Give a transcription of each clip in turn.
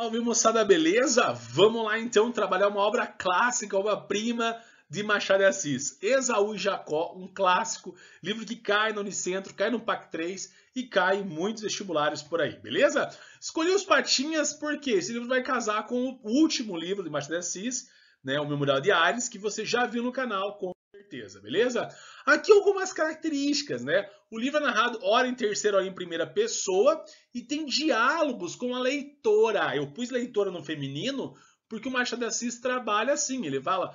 Salve, moçada, beleza? Vamos lá então trabalhar uma obra clássica, uma prima de Machado de Assis. Esaú e Jacó, um clássico, livro que cai no Unicentro, cai no PAC 3 e cai em muitos vestibulares por aí, beleza? Escolhi os Patinhas porque esse livro vai casar com o último livro de Machado de Assis, né, o Memorial de Ares, que você já viu no canal com certeza, beleza? Aqui algumas características, né? O livro é narrado ora em terceira, ora em primeira pessoa e tem diálogos com a leitora. Eu pus leitora no feminino porque o Machado de Assis trabalha assim. Ele fala,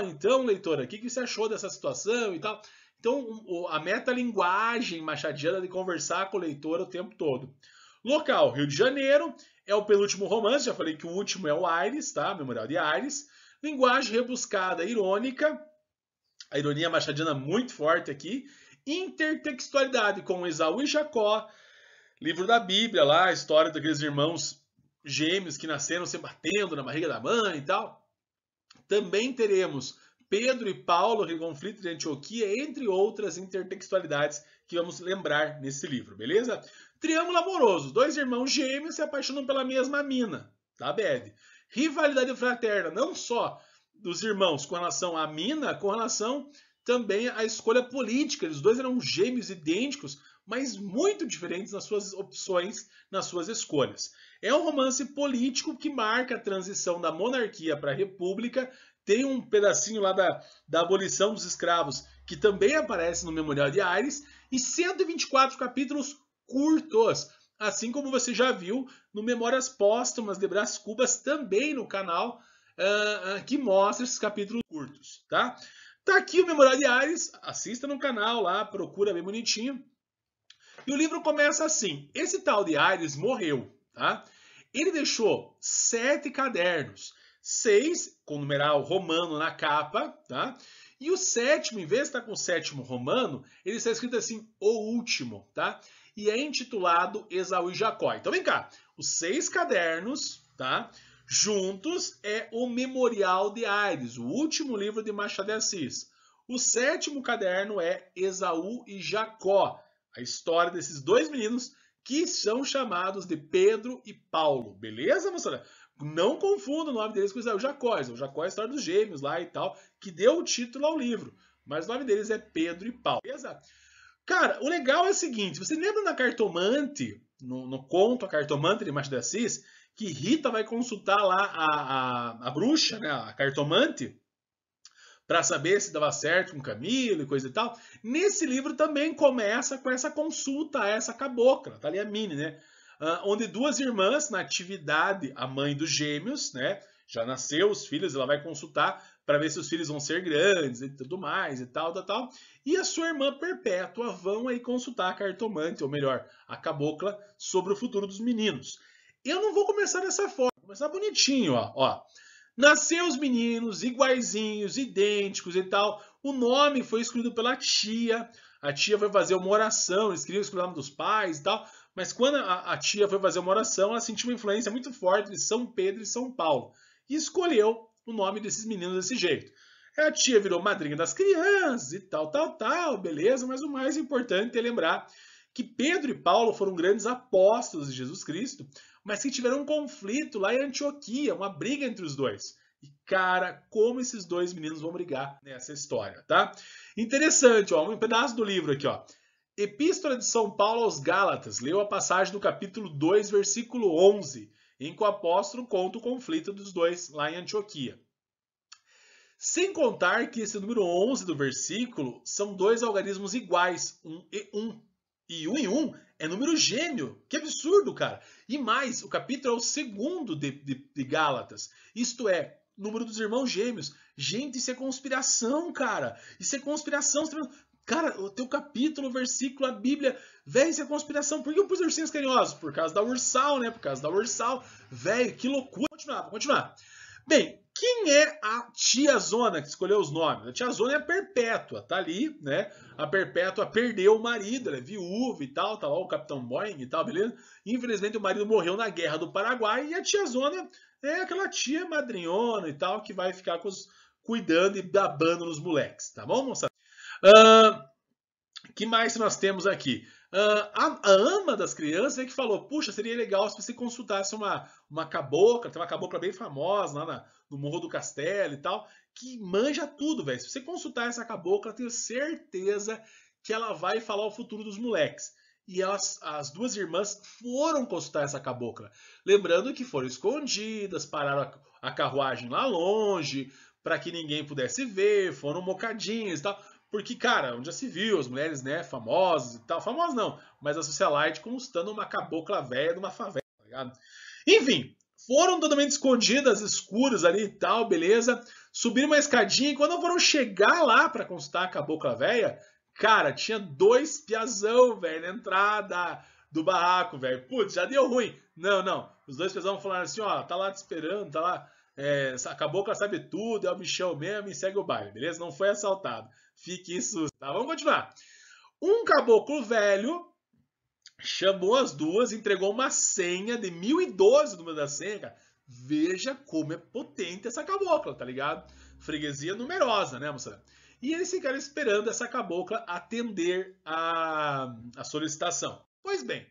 então, leitora, o que você achou dessa situação e tal? Então, a metalinguagem machadiana de conversar com o leitor o tempo todo. Local, Rio de Janeiro, é o penúltimo romance, já falei que o último é o Ares, tá? Memorial de Ares. Linguagem rebuscada, irônica, a ironia machadiana muito forte aqui. Intertextualidade com Esaú e Jacó, livro da Bíblia lá, a história daqueles irmãos gêmeos que nasceram se batendo na barriga da mãe e tal. Também teremos Pedro e Paulo, aquele conflito de Antioquia, entre outras intertextualidades que vamos lembrar nesse livro, beleza? Triângulo amoroso, dois irmãos gêmeos se apaixonam pela mesma mina, tá, Bed? Rivalidade fraterna, não só dos irmãos com relação à mina, com relação também à escolha política. Eles dois eram gêmeos idênticos, mas muito diferentes nas suas opções, nas suas escolhas. É um romance político que marca a transição da monarquia para a república. Tem um pedacinho lá da abolição dos escravos que também aparece no Memorial de Ares. E 124 capítulos curtos, assim como você já viu no Memórias Póstumas de Brás Cubas, também no canal, que mostra esses capítulos curtos, tá? Tá aqui o Memorial de Ares, assista no canal lá, procura bem bonitinho. E o livro começa assim, esse tal de Ares morreu, tá? Ele deixou 7 cadernos, 6 com numeral romano na capa, tá? E o sétimo, em vez de estar com o sétimo romano, ele está escrito assim, o último, tá? E é intitulado Esaú e Jacó. Então vem cá, os 6 cadernos, tá? Juntos é o Memorial de Ares, o último livro de Machado de Assis. O sétimo caderno é Esaú e Jacó, a história desses dois meninos que são chamados de Pedro e Paulo. Beleza, moçada? Não confunda o nome deles com Esaú e Jacó. O Jacó é a história dos gêmeos lá e tal, que deu o título ao livro. Mas o nome deles é Pedro e Paulo. Beleza? Cara, o legal é o seguinte, você lembra na Cartomante, no conto A Cartomante de Machado de Assis, que Rita vai consultar lá a bruxa, né, a cartomante, para saber se dava certo com Camilo e coisa e tal. Nesse livro também começa com essa consulta a essa cabocla, tá ali a Mini, né? Onde duas irmãs, na atividade, a mãe dos gêmeos, né? Já nasceu os filhos, ela vai consultar para ver se os filhos vão ser grandes e tudo mais e tal, tal, tal. E a sua irmã Perpétua vão aí consultar a cartomante, ou melhor, a cabocla, sobre o futuro dos meninos. Eu não vou começar dessa forma, vou começar bonitinho, ó. Nasceu os meninos iguaizinhos, idênticos e tal. O nome foi escolhido pela tia. A tia foi fazer uma oração, eles queriam escolher o nome dos pais e tal. Mas quando a tia foi fazer uma oração, ela sentiu uma influência muito forte de São Pedro e São Paulo. E escolheu o nome desses meninos desse jeito. A tia virou madrinha das crianças e tal, tal, tal, beleza. Mas o mais importante é lembrar que Pedro e Paulo foram grandes apóstolos de Jesus Cristo, mas que tiveram um conflito lá em Antioquia, uma briga entre os dois. E, cara, como esses dois meninos vão brigar nessa história, tá? Interessante, ó, um pedaço do livro aqui, ó. Epístola de São Paulo aos Gálatas, leu a passagem do capítulo 2, versículo 11, em que o apóstolo conta o conflito dos dois lá em Antioquia. Sem contar que esse número 11 do versículo são dois algarismos iguais, 1 e 1. E 1 e 1 é número gêmeo. Que absurdo, cara. E mais, o capítulo é o segundo de Gálatas. Isto é, número dos irmãos gêmeos. Gente, isso é conspiração, cara. Isso é conspiração. Cara, o teu capítulo, o versículo, a Bíblia, velho, isso é conspiração. Por que eu pus ursinhos carinhosos? Por causa da Ursal, né? Por causa da Ursal. Velho, que loucura. Vou continuar. Bem, quem é a tia Zona que escolheu os nomes? A tia Zona é a Perpétua, tá ali, né? A Perpétua perdeu o marido, ela é viúva e tal, tá lá o Capitão Boeing e tal, beleza? Infelizmente o marido morreu na Guerra do Paraguai e a tia Zona é aquela tia madrinhona e tal que vai ficar cuidando e babando nos moleques, tá bom, moça? Que mais nós temos aqui? A ama das crianças é que falou, puxa, seria legal se você consultasse uma cabocla, tem uma cabocla bem famosa lá no Morro do Castelo e tal, que manja tudo, velho. Se você consultar essa cabocla, eu tenho certeza que ela vai falar o futuro dos moleques. E as duas irmãs foram consultar essa cabocla. Lembrando que foram escondidas, pararam a carruagem lá longe, para que ninguém pudesse ver, foram mocadinhas e tal. Porque, cara, onde já se viu, as mulheres, né, famosas e tal. Famosas não, mas a socialite constando uma cabocla velha de uma favela, tá ligado? Enfim, foram totalmente escondidas, escuras ali e tal, beleza. Subiram uma escadinha e quando foram chegar lá pra consultar a cabocla velha, cara, tinha 2 piazão, velho, na entrada do barraco, velho. Putz, já deu ruim. Não. Os 2 piazão falaram assim, ó, tá lá te esperando, tá lá. A cabocla sabe tudo, é o bichão mesmo e segue o baile, beleza? Não foi assaltado. Fique isso, tá? Vamos continuar. Um caboclo velho chamou as duas, entregou uma senha de 1012 o número da senha, cara. Veja como é potente essa cabocla, tá ligado? Freguesia numerosa, né, moça? E eles ficaram esperando essa cabocla atender a solicitação. Pois bem,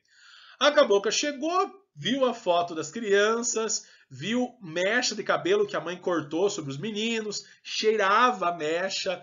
a cabocla chegou, viu a foto das crianças, viu mecha de cabelo que a mãe cortou sobre os meninos, cheirava a mecha,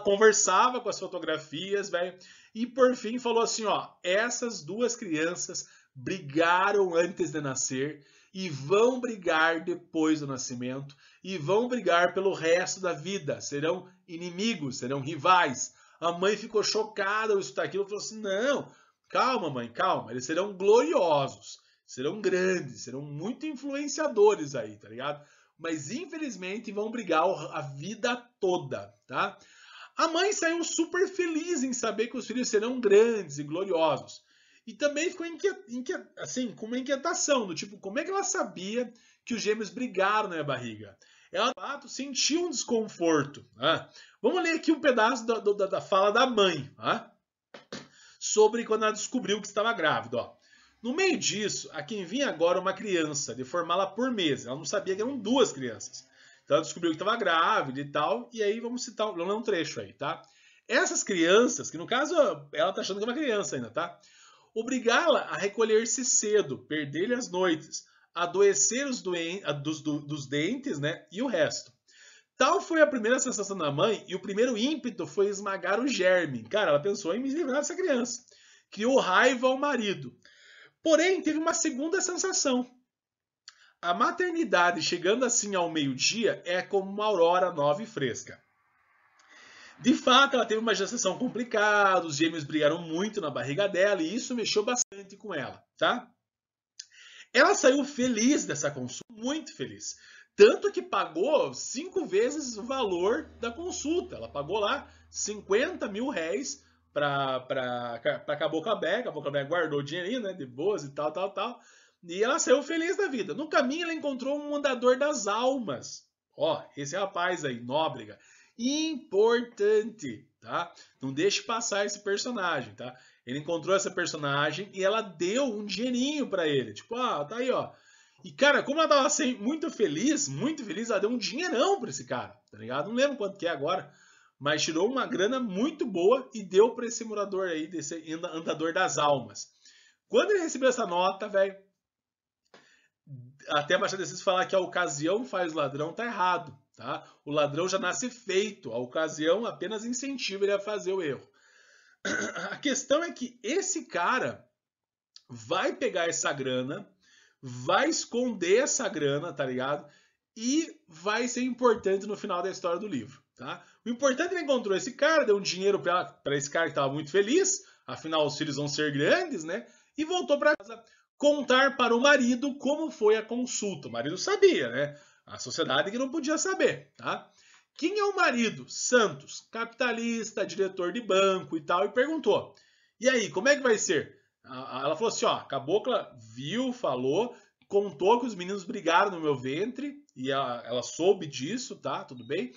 conversava com as fotografias, velho, e por fim falou assim, ó, essas 2 crianças brigaram antes de nascer e vão brigar depois do nascimento e vão brigar pelo resto da vida, serão inimigos, serão rivais. A mãe ficou chocada ao escutar aquilo e falou assim, não, calma mãe, calma, eles serão gloriosos, serão grandes, serão muito influenciadores aí, tá ligado? Mas infelizmente vão brigar a vida toda, tá? A mãe saiu super feliz em saber que os filhos serão grandes e gloriosos. E também ficou assim, com uma inquietação, do tipo, como é que ela sabia que os gêmeos brigaram na minha barriga? Ela, de fato, sentiu um desconforto. Né? Vamos ler aqui um pedaço da fala da mãe, né? Sobre quando ela descobriu que estava grávida. Ó. No meio disso, a quem vinha agora uma criança, de formá-la por mês. Ela não sabia que eram 2 crianças. Então ela descobriu que estava grávida e tal, e aí vamos citar um trecho aí, tá? Essas crianças, que no caso ela tá achando que é uma criança ainda, tá? Obrigá-la a recolher-se cedo, perder-lhe as noites, adoecer dos dentes, né? E o resto. Tal foi a primeira sensação da mãe e o primeiro ímpeto foi esmagar o germe. Cara, ela pensou em me livrar dessa criança. Criou raiva ao marido. Porém, teve uma segunda sensação. A maternidade chegando assim ao meio-dia é como uma aurora nova e fresca. De fato, ela teve uma gestação complicada, os gêmeos brigaram muito na barriga dela e isso mexeu bastante com ela, tá? Ela saiu feliz dessa consulta, muito feliz. Tanto que pagou 5 vezes o valor da consulta. Ela pagou lá 50 mil réis para a Cabocla Bé. A Cabocla Bé guardou o dinheirinho, né, de boas e tal. E ela saiu feliz da vida. No caminho, ela encontrou um andador das almas. Ó, esse rapaz aí, Nóbrega. Importante, tá? Não deixe passar esse personagem, tá? Ele encontrou essa personagem e ela deu um dinheirinho pra ele. Tipo, tá aí, ó. E, cara, como ela tava muito feliz, ela deu um dinheirão pra esse cara, tá ligado? Não lembro quanto que é agora, mas tirou uma grana muito boa e deu pra esse morador aí, desse andador das almas. Quando ele recebeu essa nota, velho, até Machado de Assis falar que a ocasião faz o ladrão, tá errado, tá? O ladrão já nasce feito, a ocasião apenas incentiva ele a fazer o erro. A questão é que esse cara vai pegar essa grana, vai esconder essa grana, tá ligado? E vai ser importante no final da história do livro, tá? O importante é que ele encontrou esse cara, deu um dinheiro para esse cara que estava muito feliz, afinal os filhos vão ser grandes, né? E voltou para casa contar para o marido como foi a consulta. O marido sabia, né? A sociedade que não podia saber, tá? Quem é o marido? Santos, capitalista, diretor de banco e tal, e perguntou. E aí, como é que vai ser? Ela falou assim, ó, a cabocla viu, falou, contou que os meninos brigaram no meu ventre, e ela soube disso, tá? Tudo bem?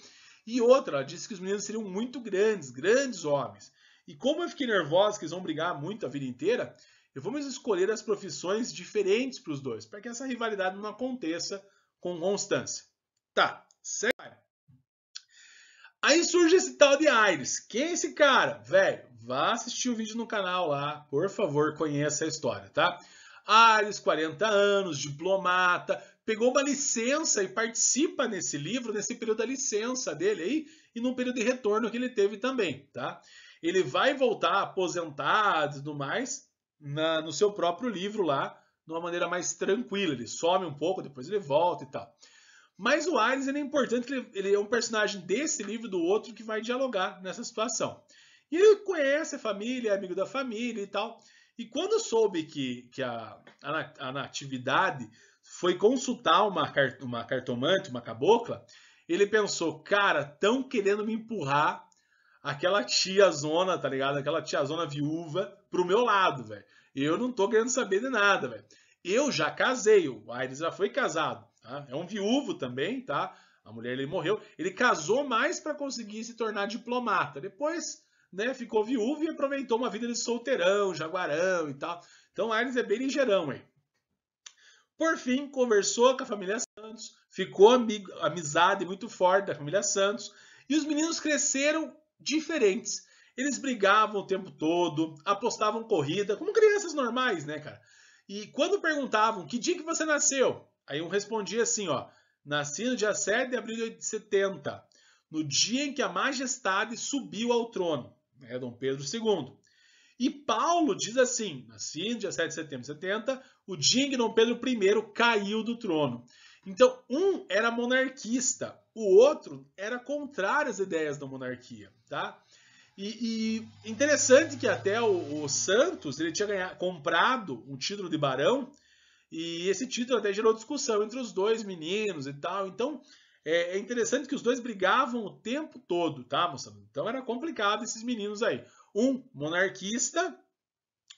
E outra, ela disse que os meninos seriam muito grandes, grandes homens. E como eu fiquei nervosa que eles vão brigar muito a vida inteira, eu vou escolher as profissões diferentes para os dois, para que essa rivalidade não aconteça com constância. Tá, certo? Aí surge esse tal de Aires. Quem é esse cara? Velho, vá assistir o vídeo no canal lá, por favor, conheça a história, tá? Aires, 40 anos, diplomata, pegou uma licença e participa nesse livro, nesse período da licença dele aí, e no período de retorno que ele teve também, tá? Ele vai voltar aposentado e tudo mais no seu próprio livro lá, de uma maneira mais tranquila. Ele some um pouco, depois ele volta e tal. Mas o Aires ele é importante, ele é um personagem desse livro e do outro que vai dialogar nessa situação. E ele conhece a família, é amigo da família e tal. E quando soube que a Natividade foi consultar uma cartomante, uma cabocla, ele pensou, cara, estão querendo me empurrar aquela tiazona, tá ligado? Aquela tiazona viúva pro meu lado, velho. Eu não tô querendo saber de nada, velho. Eu já casei, o Aires já foi casado, tá? É um viúvo também, tá? A mulher ele morreu. Ele casou mais para conseguir se tornar diplomata. Depois, né, ficou viúvo e aproveitou uma vida de solteirão, jaguarão e tal. Então, Aires é bem ligeirão, aí. Por fim, conversou com a família Santos, ficou amizade muito forte da família Santos, e os meninos cresceram diferentes. Eles brigavam o tempo todo, apostavam corrida, como crianças normais, né, cara? E quando perguntavam, que dia que você nasceu? Aí um respondia assim, ó, nasci no dia 7 de abril de 70, no dia em que a majestade subiu ao trono, né, Dom Pedro II. E Paulo diz assim, nasci no dia 7 de setembro de 70, o dia em que Dom Pedro I caiu do trono. Então, um era monarquista, o outro era contrário às ideias da monarquia, tá? E interessante que até o Santos ele tinha comprado um título de barão e esse título até gerou discussão entre os dois meninos e tal. Então é interessante que os dois brigavam o tempo todo, tá, moçada? Então era complicado esses meninos aí. Um monarquista,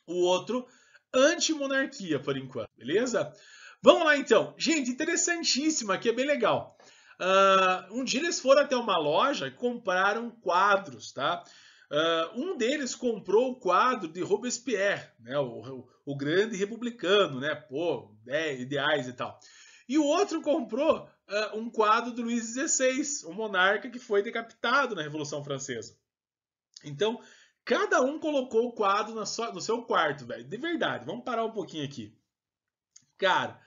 o outro anti-monarquia por enquanto, beleza? Vamos lá então. Gente, interessantíssimo aqui, é bem legal. Um dia eles foram até uma loja e compraram quadros, tá? Um deles comprou o quadro de Robespierre, né, o grande republicano, né, pô, ideais e tal. E o outro comprou um quadro do Luís XVI, um monarca que foi decapitado na Revolução Francesa. Então, cada um colocou o quadro no seu quarto, velho. De verdade, vamos parar um pouquinho aqui. Cara,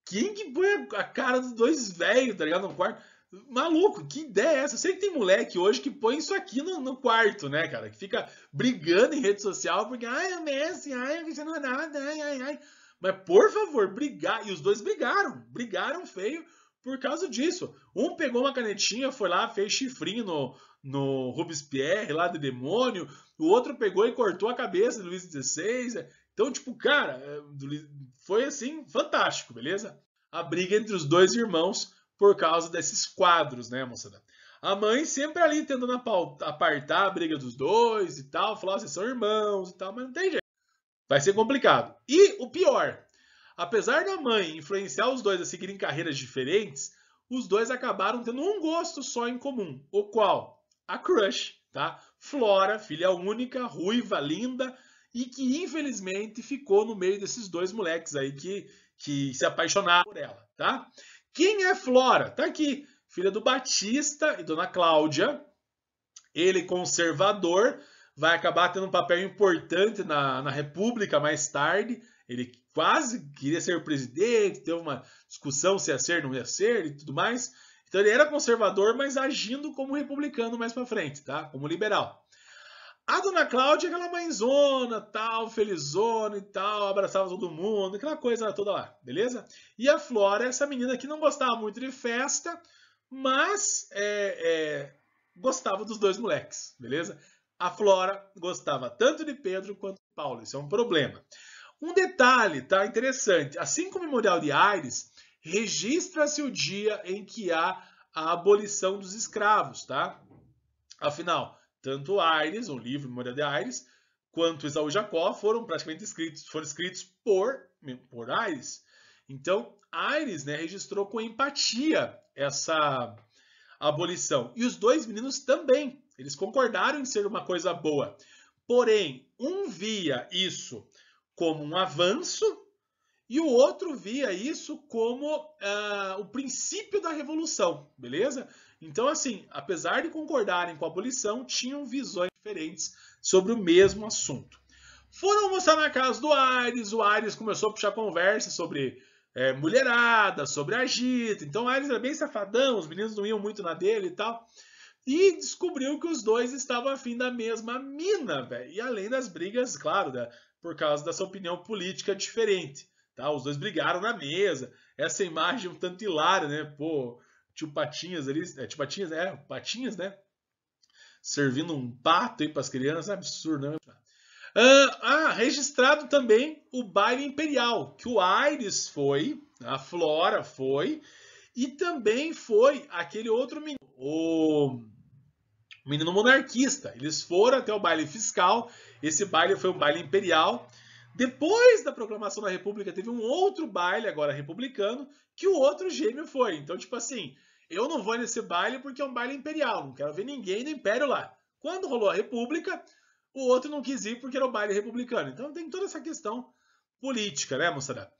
quem que põe a cara dos dois velhos, tá ligado, no quarto? Maluco, que ideia é essa? Eu sei que tem moleque hoje que põe isso aqui no quarto, né, cara? Que fica brigando em rede social porque, ai, o Messi, ai, o Cristiano Ronaldo, ai. Mas, por favor, brigar. E os dois brigaram feio por causa disso. Um pegou uma canetinha, foi lá, fez chifrinho no Robespierre, lá de demônio. O outro pegou e cortou a cabeça do Luís XVI. Então, tipo, cara, foi assim, fantástico, beleza? A briga entre os dois irmãos por causa desses quadros, né, moçada? A mãe sempre ali tentando apartar a briga dos dois e tal, falar, vocês são irmãos e tal, mas não tem jeito. Vai ser complicado. E o pior, apesar da mãe influenciar os dois a seguirem carreiras diferentes, os dois acabaram tendo um gosto só em comum, o qual? A crush, tá? Flora, filha única, ruiva, linda, e que infelizmente ficou no meio desses dois moleques aí que se apaixonaram por ela, tá? Quem é Flora? Tá aqui, filha do Batista e Dona Cláudia. Ele, conservador, vai acabar tendo um papel importante na República mais tarde. Ele quase queria ser presidente, teve uma discussão se ia ser, não ia ser e tudo mais. Então ele era conservador, mas agindo como republicano mais para frente, tá? Como liberal. A Dona Cláudia é aquela mãezona, tal, felizona e tal, abraçava todo mundo, aquela coisa toda lá, beleza? E a Flora é essa menina que não gostava muito de festa, mas gostava dos dois moleques, beleza? A Flora gostava tanto de Pedro quanto de Paulo, isso é um problema. Um detalhe, tá, interessante, assim como o Memorial de Aires, registra-se o dia em que há a abolição dos escravos, tá? Afinal, tanto Aires, o livro Memorial de Aires, quanto Esaú e Jacó foram praticamente escritos por Aires. Então, Aires, né, registrou com empatia essa abolição. E os dois meninos também. Eles concordaram em ser uma coisa boa. Porém, um via isso como um avanço e o outro via isso como o princípio da revolução, beleza? Então, assim, apesar de concordarem com a abolição, tinham visões diferentes sobre o mesmo assunto. Foram almoçar na casa do Aires, o Aires começou a puxar conversa sobre mulherada, sobre agito. Então o Aires era bem safadão, os meninos não iam muito na dele e tal. E descobriu que os dois estavam afim da mesma mina, velho. E além das brigas, claro, por causa dessa opinião política diferente. Tá? Os dois brigaram na mesa. Essa imagem um tanto hilária, né? Pô, tio Patinhas ali. Tio Patinhas, Patinhas, né? Servindo um pato aí pras crianças. Absurdo, né? Registrado também o baile imperial, que o Aires foi, a Flora foi, e também foi aquele outro menino, o menino monarquista. Eles foram até o baile fiscal, esse baile foi um baile imperial. Depois da proclamação da República, teve um outro baile, agora republicano, que o outro gêmeo foi. Então, tipo assim, eu não vou nesse baile porque é um baile imperial, não quero ver ninguém do Império lá. Quando rolou a República, o outro não quis ir porque era o baile republicano. Então tem toda essa questão política, né, moçada?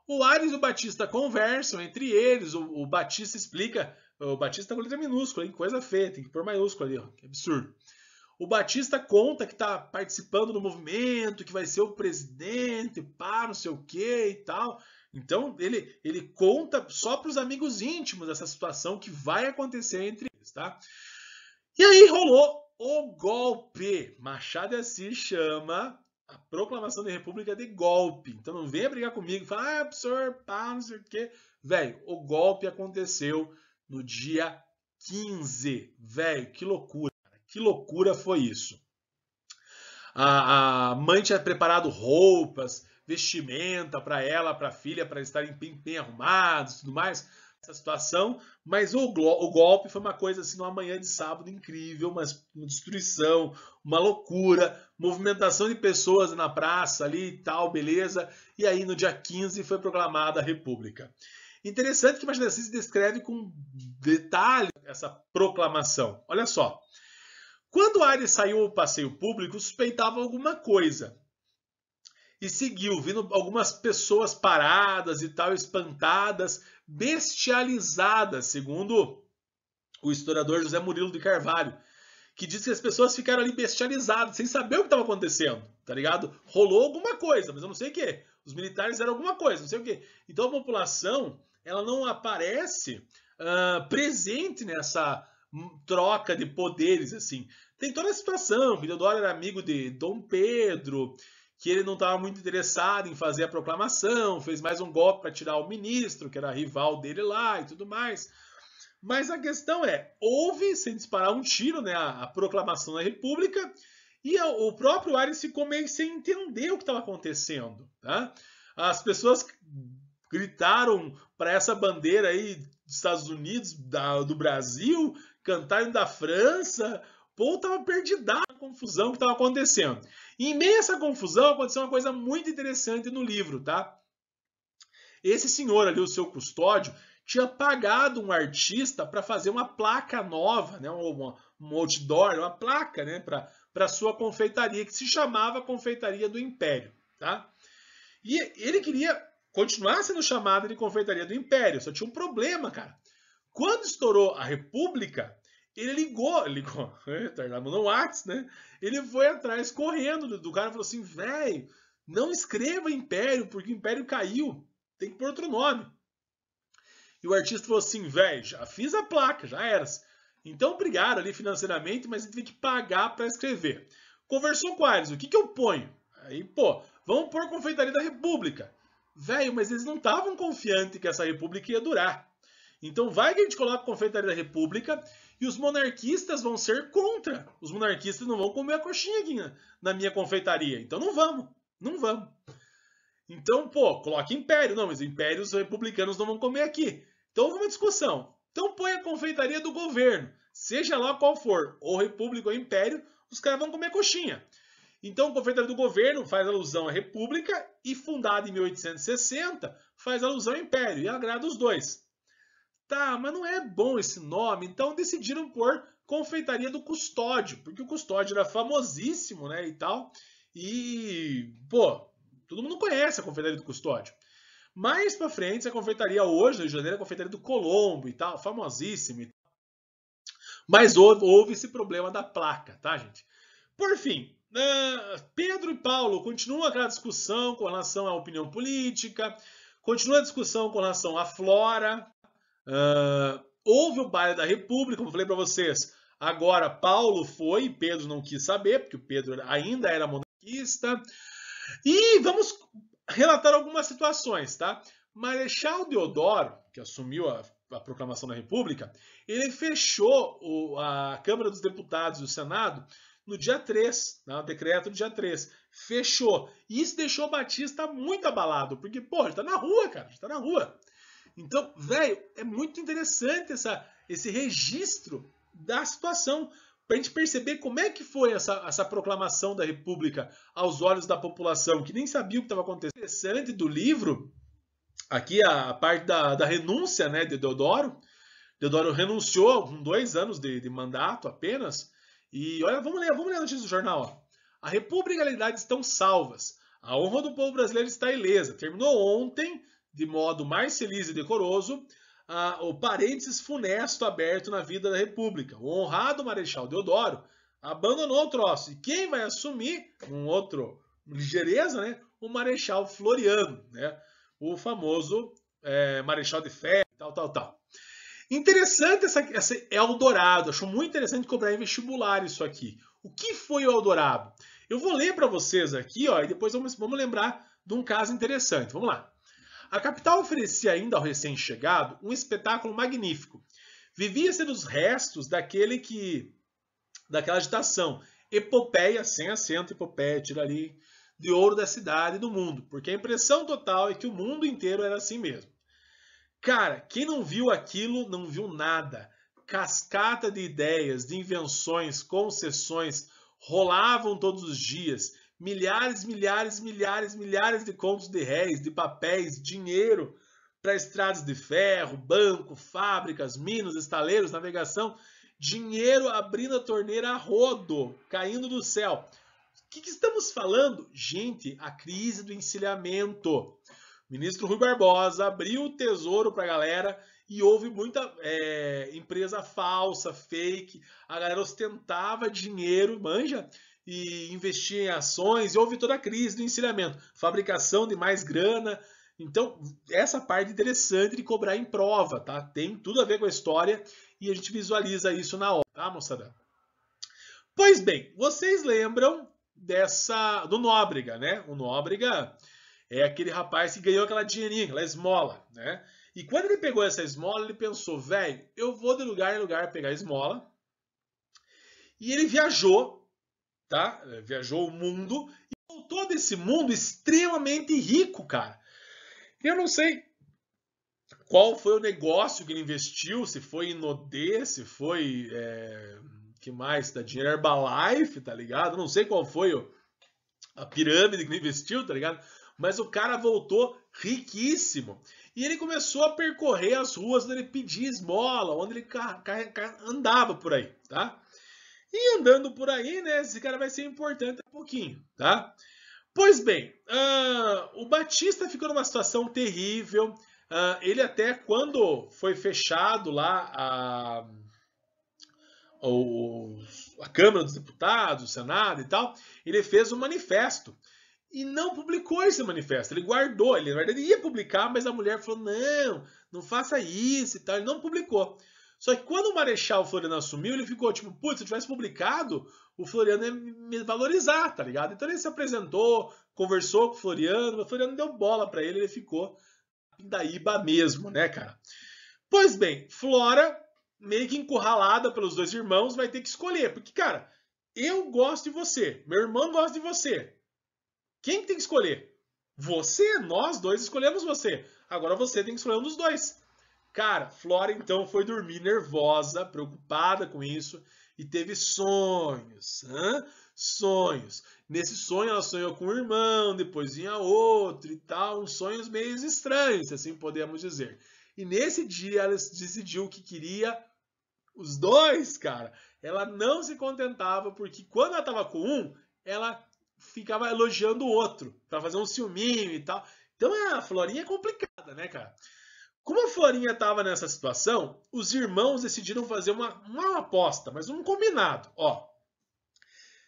O Aires e o Batista conversam entre eles, o Batista explica, o Batista com letra minúscula, hein? Coisa feia, tem que pôr maiúscula ali, ó, que absurdo. O Batista conta que está participando do movimento, que vai ser o presidente, pá, não sei o que e tal. Então ele conta só para os amigos íntimos essa situação que vai acontecer entre eles, tá? E aí rolou o golpe. Machado de Assis chama a proclamação da República de golpe. Então não venha brigar comigo e falar, professor, pá, não sei o quê. Velho, o golpe aconteceu no dia 15. Velho, que loucura. Que loucura foi isso. A mãe tinha preparado roupas, vestimenta para ela, para a filha, para estarem bem arrumados e tudo mais. Essa situação, mas o golpe foi uma coisa assim, numa manhã de sábado incrível, uma destruição, uma loucura, movimentação de pessoas na praça ali e tal, beleza. E aí no dia 15 foi proclamada a República. Interessante que Machado de Assis descreve com detalhe essa proclamação. Olha só. Quando Aires saiu ao passeio público, suspeitava alguma coisa. E seguiu, vindo algumas pessoas paradas e tal, espantadas, bestializadas, segundo o historiador José Murilo de Carvalho, que diz que as pessoas ficaram ali bestializadas, sem saber o que estava acontecendo, tá ligado? Rolou alguma coisa, mas eu não sei o que. Os militares eram alguma coisa, não sei o que. Então a população, ela não aparece presente nessa troca de poderes, assim. Tem toda a situação, que Deodoro era amigo de Dom Pedro, que ele não estava muito interessado em fazer a proclamação, fez mais um golpe para tirar o ministro, que era rival dele lá e tudo mais. Mas a questão é, houve, sem disparar um tiro, né, a proclamação da República, e o próprio Aires ficou meio sem entender o que estava acontecendo. Tá? As pessoas gritaram para essa bandeira aí dos Estados Unidos, do Brasil, cantaram da França. O povo estava perdido na confusão que estava acontecendo. E em meio a essa confusão aconteceu uma coisa muito interessante no livro, tá? Esse senhor ali, o seu custódio, tinha pagado um artista para fazer uma placa nova, né? Um outdoor, uma placa, né? Para sua confeitaria, que se chamava Confeitaria do Império, tá? E ele queria continuar sendo chamada de Confeitaria do Império, só tinha um problema, cara. Quando estourou a República, ele ligou, no WhatsApp, né? Ele foi atrás correndo do cara e falou assim, velho, não escreva Império, porque o Império caiu, tem que pôr outro nome. E o artista falou assim, velho, já fiz a placa, já era. Então brigaram ali financeiramente, mas ele teve que pagar para escrever. Conversou com o Aires, o que eu ponho? Aí, pô, vamos pôr Confeitaria da República. Velho, mas eles não estavam confiantes que essa República ia durar. Então vai que a gente coloca a Confeitaria da República e os monarquistas vão ser contra. Os monarquistas não vão comer a coxinha aqui na minha confeitaria. Então não vamos. Não vamos. Então, pô, coloca Império. Não, mas o Império os republicanos não vão comer aqui. Então houve uma discussão. Então põe a confeitaria do governo. Seja lá qual for, ou República ou Império, os caras vão comer coxinha. Então a confeitaria do governo faz alusão à República e fundada em 1860 faz alusão ao Império. E agrada os dois. Tá, mas não é bom esse nome, então decidiram pôr Confeitaria do Custódio, porque o Custódio era famosíssimo, né, e tal, e, pô, todo mundo conhece a Confeitaria do Custódio. Mais pra frente, a confeitaria hoje, no Rio de Janeiro, é a Confeitaria do Colombo e tal, famosíssimo. Mas houve esse problema da placa, tá, gente? Por fim, Pedro e Paulo continuam aquela discussão com relação à opinião política, continua a discussão com relação à flora. Houve o baile da República, como eu falei para vocês. Agora Paulo foi, Pedro não quis saber, porque o Pedro ainda era monarquista. E vamos relatar algumas situações, tá? Marechal Deodoro, que assumiu a proclamação da República, ele fechou a Câmara dos Deputados e o Senado no dia 3, no decreto do dia 3. Fechou. E isso deixou Batista muito abalado, porque, pô, ele tá na rua, cara, ele tá na rua. Então, velho, é muito interessante esse registro da situação, para a gente perceber como é que foi essa proclamação da República aos olhos da população, que nem sabia o que estava acontecendo. Interessante do livro, aqui a parte da renúncia, né, de Deodoro. Deodoro renunciou com 2 anos de mandato apenas. E olha, vamos ler a notícia do jornal. Ó. A República e a legalidade estão salvas. A honra do povo brasileiro está ilesa. Terminou ontem, de modo mais feliz e decoroso, o parênteses funesto aberto na vida da República. O honrado Marechal Deodoro abandonou o troço. E quem vai assumir, um outro ligeireza, né? O Marechal Floriano, né? O famoso Marechal de Ferro, tal. Interessante essa Eldorado. Acho muito interessante cobrar em vestibular isso aqui. O que foi o Eldorado? Eu vou ler para vocês aqui, ó, e depois vamos lembrar de um caso interessante. Vamos lá. A capital oferecia ainda ao recém-chegado um espetáculo magnífico. Vivia-se dos restos daquela agitação, epopeia, sem acento, epopeia, tira ali, de ouro da cidade e do mundo, porque a impressão total é que o mundo inteiro era assim mesmo. Cara, quem não viu aquilo não viu nada. Cascata de ideias, de invenções, concessões rolavam todos os dias. Milhares de contos de réis, de papéis, dinheiro para estradas de ferro, banco, fábricas, minas, estaleiros, navegação. Dinheiro abrindo a torneira a rodo, caindo do céu. O que estamos falando? Gente, a crise do encilhamento. O ministro Rui Barbosa abriu o tesouro para a galera e houve muita empresa falsa, fake. A galera ostentava dinheiro, manja, e investia em ações, e houve toda a crise do encilhamento, fabricação de mais grana. Então, essa parte interessante de cobrar em prova, tá? Tem tudo a ver com a história e a gente visualiza isso na obra, tá, moçada? Pois bem, vocês lembram do Nóbrega, né? O Nóbrega é aquele rapaz que ganhou aquela dinheirinha, aquela esmola, né? E quando ele pegou essa esmola, ele pensou, velho, eu vou de lugar em lugar pegar esmola. E ele viajou, tá? Viajou o mundo e voltou desse mundo extremamente rico, cara. Eu não sei qual foi o negócio que ele investiu, se foi em Nodê, se foi que mais? Da dinheiro Herbalife, tá ligado? Não sei qual foi a pirâmide que ele investiu, tá ligado? Mas o cara voltou riquíssimo. E ele começou a percorrer as ruas onde ele pedia esmola, onde ele andava por aí, tá? E andando por aí, né, esse cara vai ser importante um pouquinho, tá? Pois bem, o Batista ficou numa situação terrível. Ele até, quando foi fechado lá a Câmara dos Deputados, o Senado e tal, ele fez um manifesto. E não publicou esse manifesto, ele guardou, ele na verdade ia publicar, mas a mulher falou, não faça isso e tal, ele não publicou. Só que quando o Marechal Floriano assumiu, ele ficou tipo, putz, se eu tivesse publicado, o Floriano ia me valorizar, tá ligado? Então ele se apresentou, conversou com o Floriano deu bola pra ele ficou pindaíba mesmo, né, cara? Pois bem, Flora, meio que encurralada pelos dois irmãos, vai ter que escolher, porque, cara, eu gosto de você, meu irmão gosta de você. Quem tem que escolher? Você, nós dois escolhemos você. Agora você tem que escolher um dos dois. Cara, Flora então foi dormir nervosa, preocupada com isso e teve sonhos. Sonhos. Nesse sonho ela sonhou com um irmão, depois vinha outro e tal, uns sonhos meio estranhos, se assim podemos dizer. E nesse dia ela decidiu que queria os dois, cara. Ela não se contentava porque quando ela estava com um, ela ficava elogiando o outro, para fazer um ciúminho e tal. Então a Florinha é complicada, né, cara? Como a Florinha estava nessa situação, os irmãos decidiram fazer uma aposta, mas um combinado. Ó,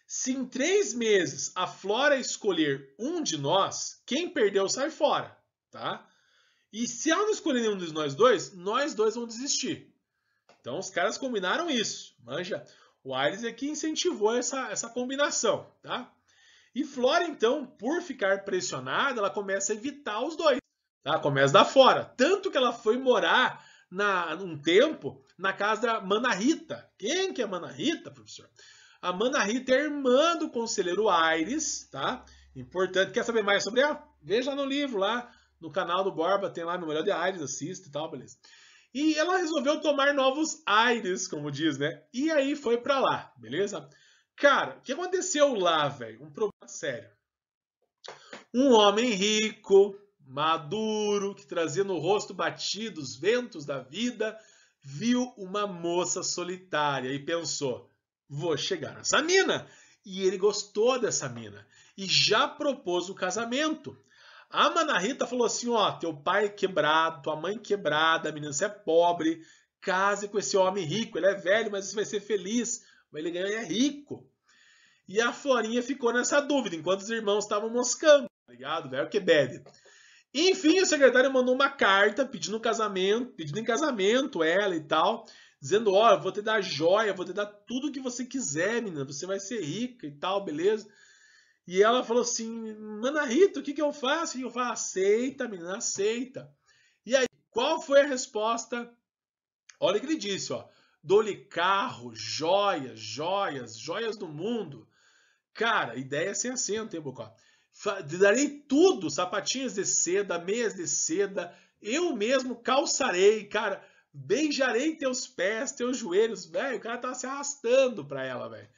Se em 3 meses a Flora escolher um de nós, quem perdeu sai fora, tá? E se ela não escolher nenhum de nós dois vamos desistir. Então os caras combinaram isso, manja? O Aires aqui incentivou essa combinação, tá? E Flora, então, por ficar pressionada, ela começa a evitar os dois, tá? Começa a dar fora. Tanto que ela foi morar um tempo na casa da Mana Rita. Quem que é a Mana Rita, professor? A Mana Rita é irmã do conselheiro Aires, tá? Importante. Quer saber mais sobre ela? Veja no livro lá, no canal do Borba, tem lá Memorial de Aires, assista e tal, beleza. E ela resolveu tomar novos aires, como diz, né? E aí foi pra lá, beleza? Cara, o que aconteceu lá, velho? Um problema sério. Um homem rico, maduro, que trazia no rosto batido os ventos da vida, viu uma moça solitária e pensou: vou chegar nessa mina. E ele gostou dessa mina e já propôs o casamento. A Mana Rita falou assim: ó, teu pai é quebrado, tua mãe quebrada, a menina, você é pobre, case com esse homem rico, ele é velho, mas você vai ser feliz, ele ganha é rico. E a Florinha ficou nessa dúvida, enquanto os irmãos estavam moscando, tá ligado? Velho que bebe. Enfim, o secretário mandou uma carta pedindo em casamento ela e tal, dizendo: ó, vou te dar joia, vou te dar tudo que você quiser, menina, você vai ser rica e tal, beleza? E ela falou assim: Mana Rita, o que eu faço? E eu falo: aceita, menina, aceita. E aí, qual foi a resposta? Olha o que ele disse, ó: dou-lhe carro, joias, joias, joias do mundo. Cara, ideia sem assento, hein, Bocó? Darei tudo, sapatinhas de seda, meias de seda, eu mesmo calçarei, cara, beijarei teus pés, teus joelhos, velho, o cara tava se arrastando pra ela, velho.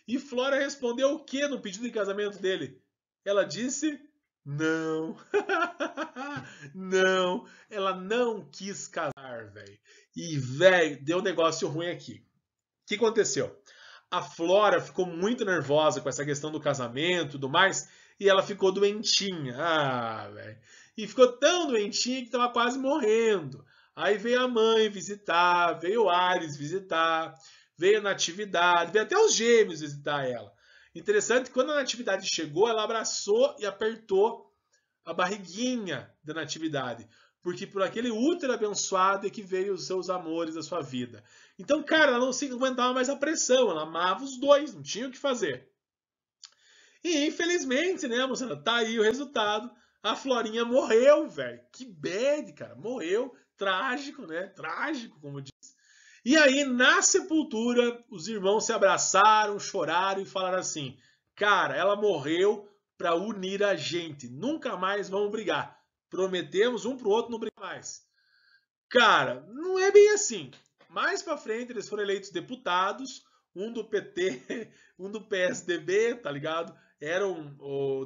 E Flora respondeu o que no pedido de casamento dele? Ela disse não. Não, ela não quis casar, velho. E, velho, deu um negócio ruim aqui. O que aconteceu? A Flora ficou muito nervosa com essa questão do casamento e tudo mais, e ela ficou doentinha. Ah, velho. E ficou tão doentinha que estava quase morrendo. Aí veio a mãe visitar, veio o Ares visitar, veio a Natividade, veio até os gêmeos visitar ela. Interessante que quando a Natividade chegou, ela abraçou e apertou a barriguinha da Natividade. Porque por aquele útero abençoado é que veio os seus amores da sua vida. Então, cara, ela não se aguentava mais a pressão, ela amava os dois, não tinha o que fazer. E infelizmente, né, moçada, tá aí o resultado. A Florinha morreu, velho. Que bad, cara. Morreu. Trágico, né? Trágico, como diz. E aí, na sepultura, os irmãos se abraçaram, choraram e falaram assim: cara, ela morreu para unir a gente. Nunca mais vamos brigar. Prometemos um pro outro não brigar mais. Cara, não é bem assim. Mais para frente, eles foram eleitos deputados, um do PT, um do PSDB, tá ligado? Eram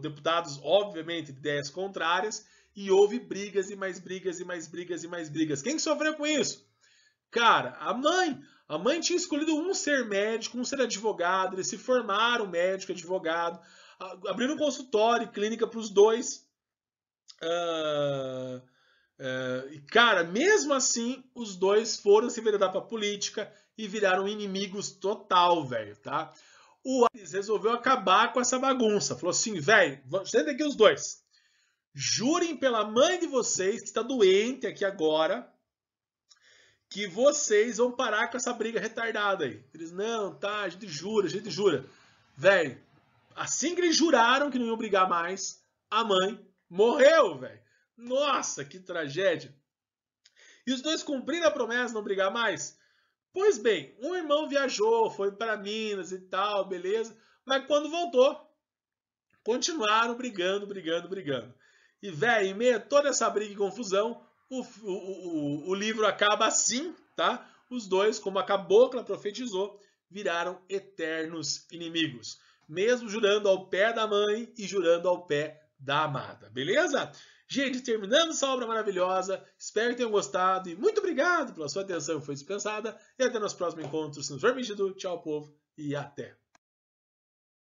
deputados, obviamente, de ideias contrárias, e houve brigas e mais brigas e mais brigas e mais brigas. Quem sofreu com isso? Cara, a mãe. A mãe tinha escolhido um ser médico, um ser advogado, eles se formaram médico, advogado, abriram um consultório e clínica para os dois. E, cara, mesmo assim, os dois foram se enveredar pra política e viraram inimigos total, velho, tá? O Ares resolveu acabar com essa bagunça. Falou assim, velho, senta aqui os dois. Jurem pela mãe de vocês, que está doente aqui agora, que vocês vão parar com essa briga retardada aí. Eles, não, tá, a gente jura. Velho, assim que eles juraram que não iam brigar mais, a mãe morreu, velho. Nossa, que tragédia. E os dois cumpriram a promessa de não brigar mais? Pois bem, um irmão viajou, foi para Minas e tal, beleza. Mas quando voltou, continuaram brigando. E, velho, em meio a toda essa briga e confusão, o livro acaba assim, tá? Os dois, como a cabocla profetizou, viraram eternos inimigos. Mesmo jurando ao pé da mãe e jurando ao pé da amada, beleza? Gente, terminando essa obra maravilhosa, espero que tenham gostado e muito obrigado pela sua atenção, foi dispensada, e até nos próximos encontros, se nos for permitido. Tchau, povo, e até!